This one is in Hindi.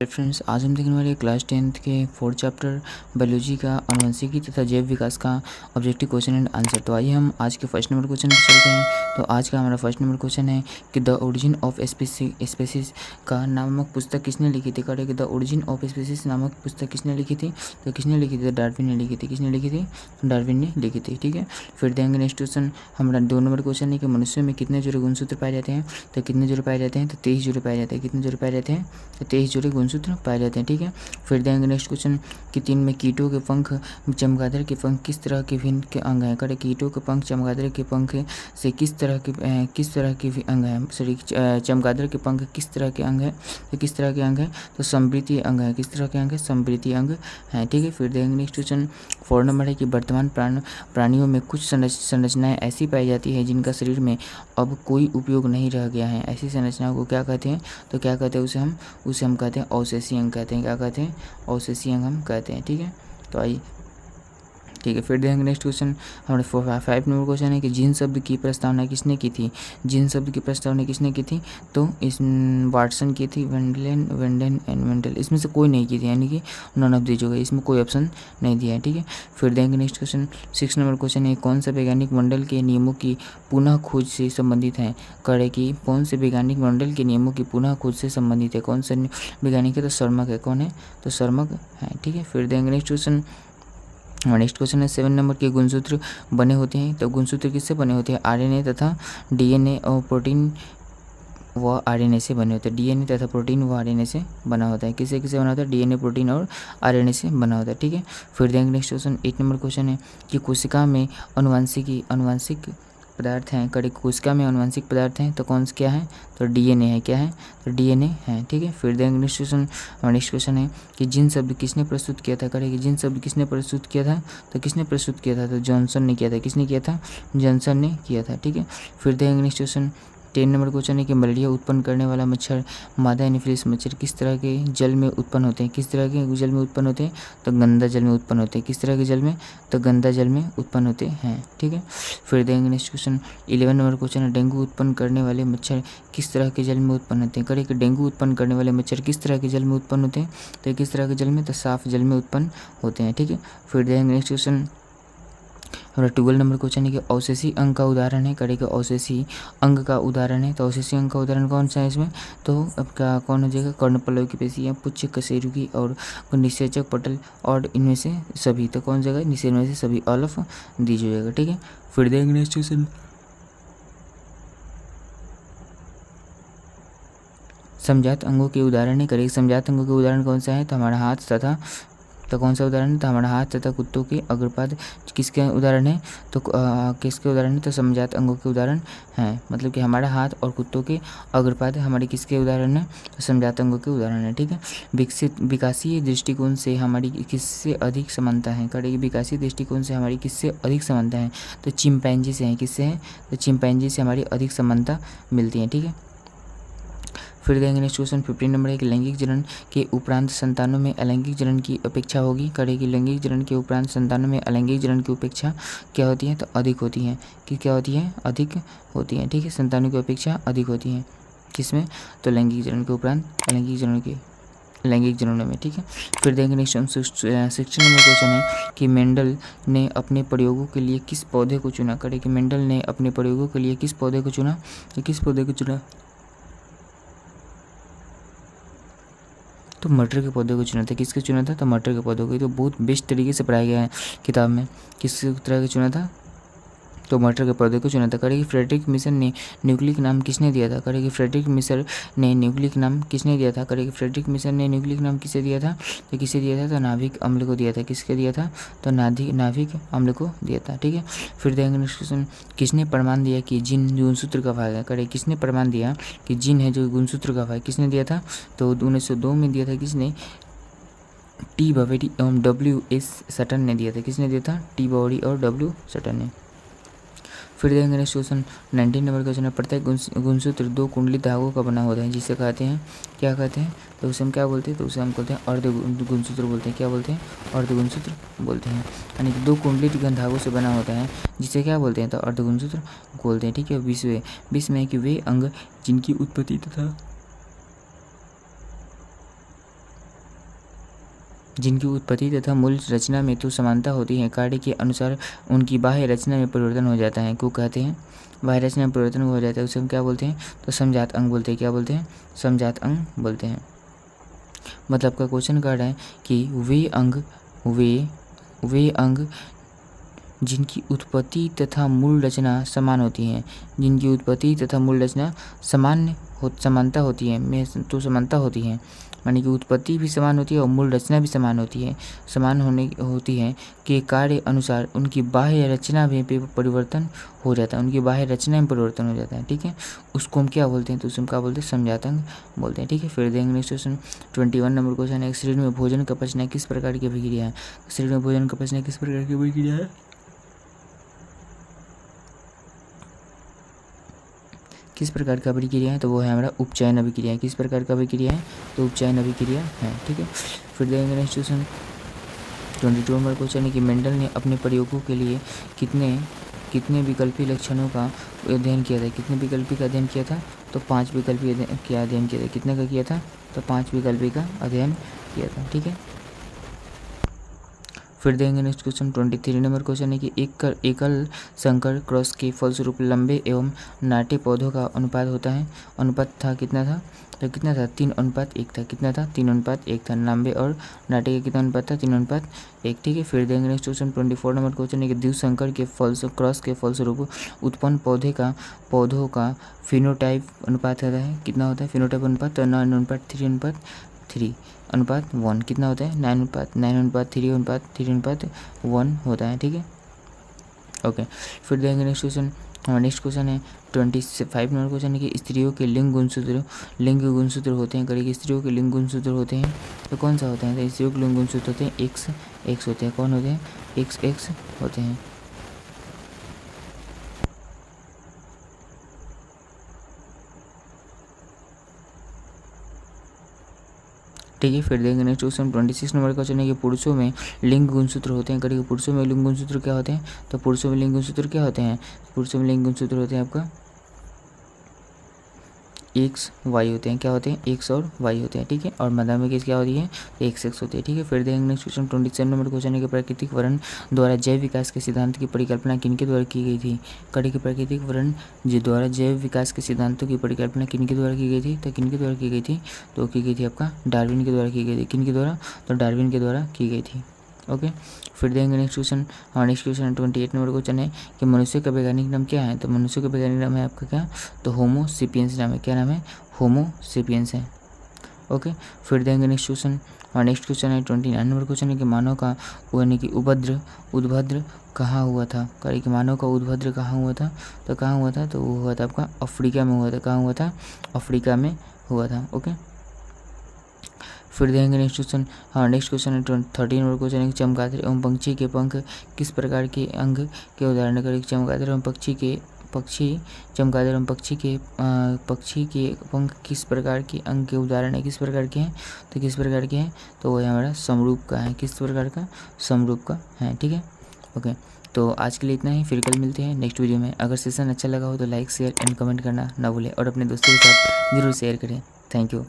फ्रेंड्स, आज हम देखने वाले क्लास 10th के 4th चैप्टर बायोलॉजी का अनुवंशिकी तथा जैव विकास का ऑब्जेक्टिव क्वेश्चन एंड आंसर। तो आइए हम आज के फर्स्ट नंबर क्वेश्चन पर चलते हैं। तो आज का हमारा फर्स्ट नंबर क्वेश्चन है कि द ओरिजिन ऑफ स्पीसीज का नामक पुस्तक किसने लिखी थी। Correct, the origin of species नामक पुस्तक किसने लिखी थी। तो किसने लिखी थी? डार्विन ने लिखी थी। किसने लिखी थी? डार्विन ने लिखी थी। ठीक है, फिर देंगे नेक्स्ट क्वेश्चन। हमारा 2 नंबर क्वेश्चन है कि मनुष्य में कितने जोड़े गुणसूत्र पाए जाते हैं। तो कितने जोड़े पाए जाते हैं? तो 23 जोड़े पाए जाते हैं। कितने जोड़े पाए जाते हैं? तो 23 जोड़े गुणसूत्र पाए जाते हैं। ठीक है, फिर देंगे नेक्स्ट क्वेश्चन कि 3 में कीटों के पंख चमगादड़ के पंख किस तरह के भिन्न के अंग हैं। करे, कीटों के पंख चमगादड़ के पंख से किस तरह के अंग हैं। सॉरी, चमगादड़ के पंख किस तरह के अंग है। तो किस तरह के अंग है? तो समृद्धि अंग है। किस तरह के अंग है? समृद्धि अंग है। ठीक है, फिर देंगे नेक्स्ट क्वेश्चन 4 नंबर है कि वर्तमान प्राणियों में कुछ संरचनाएं ऐसी पाई जाती है जिनका शरीर में अब कोई उपयोग नहीं रह गया है। ऐसी संरचनाओं को क्या कहते हैं? तो क्या कहते हैं? उसे हम कहते हैं अवशेषी अंग कहते हैं। क्या कहते हैं? अवशेषी अंग हम कहते हैं। ठीक है, तो आइए, ठीक है, फिर देखेंगे नेक्स्ट क्वेश्चन। हमारे 5 नंबर क्वेश्चन है कि जिन शब्द की प्रस्तावना किसने की थी। जिन शब्द की प्रस्तावना किसने की थी? तो इस वाटसन की थी, वेंडेन एंड वेंडल। इसमें से कोई नहीं की थी, यानी कि नॉन ऑफ दीज हो गई। इसमें कोई ऑप्शन नहीं दिया है। ठीक है, फिर देखेंगे नेक्स्ट क्वेश्चन 6 नंबर क्वेश्चन है कौन सा वैज्ञानिक मंडल के नियमों की पुनः खोज से संबंधित है। करे कि कौन से वैज्ञानिक मंडल के नियमों की पुनः खोज से संबंधित है। कौन सा वैज्ञानिक है? तो शर्मक है। कौन है? तो शर्मक है। ठीक है, फिर देखेंगे नेक्स्ट क्वेश्चन। नेक्स्ट क्वेश्चन है 7 नंबर के गुणसूत्र बने होते हैं। तो गुणसूत्र किससे बने होते हैं? आरएनए तथा डीएनए और प्रोटीन व आरएनए से बने होते हैं। डीएनए तथा प्रोटीन व आरएनए से बना होता है। किससे किससे बना होता है? डीएनए, प्रोटीन और आरएनए से बना होता है। ठीक है, फिर देखेंगे नेक्स्ट क्वेश्चन 8 नंबर क्वेश्चन है कि कोशिका में अनुवांशिक पदार्थ हैं। कड़ी कोशिका में अनुवांशिक पदार्थ हैं तो कौन सा क्या है? तो डीएनए है। क्या है? तो डीएनए है। ठीक है, फिर देखेंगे नेक्स्ट क्वेश्चन है कि जिन शब्द किसने प्रस्तुत किया था। करेगी जिन शब्द किसने प्रस्तुत किया था। तो किसने प्रस्तुत किया था? तो जॉनसन ने किया था। किसने किया था? जॉनसन ने किया था। ठीक है, फिर देखेंगे नेक्स्ट क्वेश्चन 10 नंबर क्वेश्चन है कि मलेरिया उत्पन्न करने वाला मच्छर मादा एनीफिलिस मच्छर किस तरह के जल में उत्पन्न होते हैं। किस तरह के जल में उत्पन्न होते हैं? तो गंदा जल में उत्पन्न होते हैं। किस तरह के जल में? तो गंदा जल में उत्पन्न होते हैं। ठीक है, फिर देंगे नेक्स्ट क्वेश्चन 11 नंबर क्वेश्चन है डेंगू उत्पन्न करने वाले मच्छर किस तरह के जल में उत्पन्न होते हैं। करे कि डेंगू उत्पन्न करने वाले मच्छर किस तरह के जल में उत्पन्न होते हैं। तो किस तरह के जल में? तो साफ जल में उत्पन्न होते हैं। ठीक है, फिर देंगे नेक्स्ट क्वेश्चन हमारा 12 नंबर क्वेश्चन है कि अवशेषी अंग का उदाहरण है। करेगा अवशेषी अंग का उदाहरण है। तो अवशेषी अंग का उदाहरण कौन सा है इसमें? तो आपका कौन हो जाएगा? कर्णपल्लव की पेशियाँ, पुच्छ कशेरुकी और निषेचक पटल और इनमें से सभी। तो कौन जाएगा? निषेध में से सभी, ऑल ऑफ दीज हो जाएगा। ठीक है, फिर देखेंगे नेक्स्ट क्वेश्चन समजात अंगों के उदाहरण है। करेगी समजात अंगों के उदाहरण कौन सा है? तो हमारा हाथ तथा, तो कौन सा उदाहरण है? तो हमारा हाथ तथा कुत्तों के अग्रपाद किसके उदाहरण है? तो किसके उदाहरण है? तो समजात अंगों के उदाहरण हैं। मतलब कि हमारा हाथ और कुत्तों के अग्रपाद हमारे किसके उदाहरण है? तो समजात अंगों के उदाहरण है। ठीक है, विकासीय दृष्टिकोण से हमारी किससे अधिक समानता है। करेगी विकासीय दृष्टिकोण से हमारी किससे अधिक समानता है? तो चिंपैंजी से है। किससे है? तो चिंपैंजी से हमारी अधिक समानता मिलती है। ठीक है, फिर देखेंगे नेक्स्ट क्वेश्चन 15 नंबर है कि लैंगिक जनन के उपरांत संतानों में अलैंगिक जनन की अपेक्षा होगी। करेगी लैंगिक जनन के उपरांत संतानों में अलैंगिक जनन की उपेक्षा क्या होती है? तो अधिक होती है। कि क्या होती है? अधिक होती है। ठीक है, संतानों की अपेक्षा अधिक होती है। किसमें? तो लैंगिक जनन के उपरांत लैंगिक जननों में। ठीक है, फिर देखेंगे नेक्स्ट 16 नंबर क्वेश्चन है कि मेंडल ने अपने प्रयोगों के लिए किस पौधे को चुना। करेगी मेंडल ने अपने प्रयोगों के लिए किस पौधे को चुना। तो किस पौधे को चुना? तो मटर के पौधे को चुना था। किसके चुना था? तो मटर के पौधे को। तो बहुत बेस्ट तरीके से पढ़ाया गया है किताब में। किस तरह के चुना था? तो मटर के पौधे को चुना था। करेगी फ्रेडरिक मिशन ने न्यूक्लिक नाम किसने दिया था। करेगी फ्रेडरिक मिशन ने न्यूक्लिक नाम किसने दिया था। करेगी फ्रेडरिक मिशन ने न्यूक्लिक नाम किसे दिया था? तो किसे दिया था? तो नाभिक अम्ल को दिया था। किसके दिया था? तो नाभिक अम्ल को दिया था। ठीक है, फिर देखेंगे नेक्स्ट क्वेश्चन किसने प्रमाण दिया कि जीन गुणसूत्र का भाग है। करेगी किसने प्रमाण दिया कि जीन है जो गुणसूत्र का भाग? किसने दिया था? तो 1902 में दिया था। किसने? टी बवेरी एवं W.S. सटन ने दिया था। किसने दिया था? टी बवेरी और W. सटन ने। फिर देखेंगे नेक्स्ट क्वेश्चन 19 नंबर क्वेश्चन है प्रत्येक गुणसूत्र 2 कुंडली धागों का बना होता है जिसे कहते हैं, क्या कहते हैं? तो उसे हम क्या बोलते हैं? तो उसे हम बोलते हैं अर्ध गुणसूत्र बोलते हैं। क्या बोलते हैं? अर्ध गुणसूत्र बोलते हैं। यानी कि 2 कुंडली धागों से बना होता है जिसे क्या बोलते हैं? तो अर्ध गुणसूत्र बोलते हैं। ठीक है, 20 में कि वे अंग जिनकी उत्पत्ति तथा जिनकी उत्पत्ति तथा मूल रचना में तो समानता होती है, कार्य के अनुसार उनकी बाह्य रचना में परिवर्तन हो जाता है को कहते हैं। बाह्य रचना में परिवर्तन हो जाता है उसे हम क्या बोलते हैं? तो समजात अंग बोलते हैं। क्या बोलते हैं? समजात अंग बोलते हैं। मतलब का क्वेश्चन कार्ड है कि वे अंग जिनकी उत्पत्ति तथा मूल रचना समान होती है, जिनकी उत्पत्ति तथा मूल रचना समानता होती है में तो समानता होती है, मानी कि उत्पत्ति भी समान होती है और मूल रचना भी समान होती है, समान होती है के कार्य अनुसार उनकी बाह्य रचना में परिवर्तन हो जाता है, उनकी बाह्य रचना में परिवर्तन हो जाता है। ठीक है, उसको हम क्या बोलते हैं? तो उसको हम क्या बोलते हैं? समजात अंग बोलते हैं। ठीक है, फिर देखेंगे नेक्स्ट क्वेश्चन 21 नंबर क्वेश्चन है, शरीर में भोजन का पचना किस प्रकार की अभिक्रिया है? शरीर में भोजन का पचना किस प्रकार की अभिक्रिया है? किस प्रकार का अभिक्रिया है? तो वो है हमारा उपचयन अभिक्रिया। किस प्रकार का अभिक्रिया है? तो उपचयन अभिक्रिया है। ठीक है, फिर देखेंगे नेक्स्ट क्वेश्चन 22 नंबर क्वेश्चन है कि मेंडल ने अपने प्रयोगों के लिए कितने विकल्पी लक्षणों का अध्ययन किया था? कितने विकल्पी का अध्ययन किया था? तो 5 विकल्पी का अध्ययन किया था। कितने का किया था? तो 5 विकल्पी का अध्ययन किया था। ठीक है, फिर देंगे नेक्स्ट क्वेश्चन 23 नंबर क्वेश्चन है कि एकल संकर क्रॉस के फलस्वरूप लंबे एवं नाटे पौधों का अनुपात होता है। अनुपात था कितना था? तो कितना था? 3:1 था। कितना था? 3:1 था। लंबे और नाटे का कितना अनुपात था? 3:1। ठीक है, फिर देंगे नेक्स्ट क्वेश्चन 24 नंबर क्वेश्चन है कि द्विसंकर के क्रॉस के फलस्वरूप उत्पन्न पौधों का फिनोटाइप अनुपात होता है। कितना होता है फिनोटाइप अनुपात? तो 9:3:3 अनुपात 1 कितना होता है? 9:3:3:1 होता है। ठीक है, ओके, फिर देखेंगे नेक्स्ट क्वेश्चन। नेक्स्ट क्वेश्चन है 25 नंबर क्वेश्चन है कि स्त्रियों के लिंग गुणसूत्र होते हैं। करेगी स्त्रियों के लिंग गुणसूत्र होते हैं तो कौन सा होता है? तो स्त्रियों के लिंग गुणसूत्र होते हैं एक्स होते हैं। कौन होते हैं? एक्स होते हैं। ठीक है, फिर देखेंगे नेक्स्ट क्वेश्चन 26 नंबर क्वेश्चन है कि पुरुषों में लिंग गुणसूत्र होते हैं। करेंगे पुरुषों में लिंग गुणसूत्र क्या होते हैं? तो पुरुषों में लिंग गुणसूत्र क्या होते हैं? पुरुषों में लिंग गुणसूत्र होते हैं आपका एक्स वाई होते हैं। क्या होते हैं? एक्स और वाई होते हैं। ठीक है, और महिला में क्या होती है? एक्स होती है। ठीक है, फिर देखेंगे नेक्स्ट क्वेश्चन 27 नंबर क्वेश्चन है कि प्राकृतिक वर्ण द्वारा जैव विकास के सिद्धांत की परिकल्पना किनके द्वारा की गई थी? करेंगे प्राकृतिक वर्ण द्वारा जैव विकास के सिद्धांतों की परिकल्पना किनके द्वारा की गई थी? तो किनके द्वारा की गई थी? तो की गई थी आपका डार्विन के द्वारा की गई थी। किनके द्वारा? तो डार्विन के द्वारा की गई थी। ओके, फिर देंगे next question. Next question 28 number question है कि मनुष्य का वैज्ञानिक नाम क्या है? तो मनुष्य का वैज्ञानिक नाम है आपका क्या? तो होमो सेपियंस नाम है। क्या नाम है? होमो सेपियंस है। ओके, फिर देंगे नेक्स्ट क्वेश्चन। नेक्स्ट क्वेश्चन है 29 नंबर क्वेश्चन है कि मानव का यानी कि उद्भद्र कहाँ हुआ था? करें कि मानव का उद्भद्र कहाँ हुआ था? तो कहाँ हुआ था? तो वो हुआ था आपका अफ्रीका में हुआ था। कहाँ हुआ था? अफ्रीका में हुआ था। ओके, फिर देखेंगे नेक्स्ट क्वेश्चन। नेक्स्ट क्वेश्चन है 30 नंबर क्वेश्चन है चमगादड़ एवं पंछी के पंख किस प्रकार के अंग के उदाहरण करें? चमगादड़ एवं चमगादड़ एवं पक्षी के पंख किस प्रकार के अंग के उदाहरण है? किस प्रकार के हैं? तो किस प्रकार के हैं? तो वो हमारा समरूप का है। किस प्रकार का? समरूप का है। ठीक है, ओके, तो आज के लिए इतना ही। फिर कल मिलते हैं नेक्स्ट वीडियो में। अगर सेशन अच्छा लगा हो तो लाइक शेयर एंड कमेंट करना ना भूलें और अपने दोस्तों के साथ जरूर शेयर करें। Thank you.